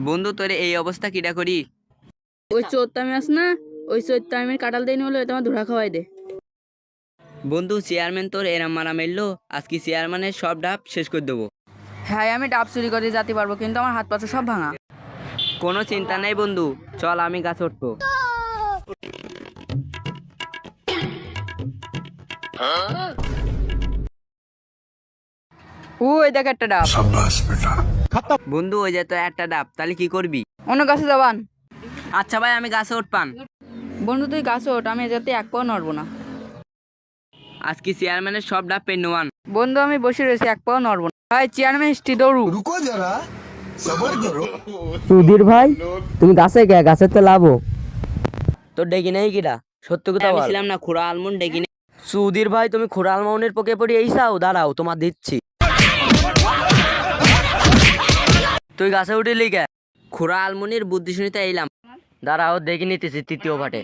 বন্ধু তোরে এই অবস্থা কিডা করি? ওই চোরতামি আস না, ওই চোরতামির কাটাল দেয়নি বলে তোমার ধরা খাওয়াই দে। বন্ধু চেয়ারম্যান তোর এরাম মারা মারলো, আজকে চেয়ারম্যানের সব ডাব শেষ করে দেবো। হ্যাঁ আমি ডাব চুরি করে যেতে পারবো, কিন্তু আমার হাত পাশে সব ভাঙা। কোনো চিন্তা নাই বন্ধু, চল আমি গাছ উঠবো। ওই দেখ একটা ডাব। বন্ধু ওই যে তো একটা ডাব, তাহলে কি করবি? অন্য গাছে যাবান। আচ্ছা ভাই আমি গাছে উঠপান। বন্ধু তুই গাছে ওঠ, আমি যাতে এক পাও নড়বো না। আজকে চেয়ারম্যানের সব ডাব পেন্নুয়ান। বন্ধু আমি বসে রয়েছি, এক পাও নড়বো না। ভাই চেয়ারম্যান স্টি দৌড়ু। रुको जरा सबर करो। সুধীর ভাই তুমি গাছে গে, গাছের তো লাভো তোর ডেকে নেই কিটা, সত্য কথা আমি বল। ছিলাম না খুড়া আলমন্ড ডেকে নে- সুধীর ভাই তুমি খুড়াল মাউনের পোকে পড়ি এই চাও, দাঁড়াও তোমার দিচ্ছি। তুই গাছে উঠিলি কে? খুড়া আলমনির বুদ্ধি শুনিতে এলাম। দাঁড়াও দেখে নিতেছি তৃতীয় পাটে।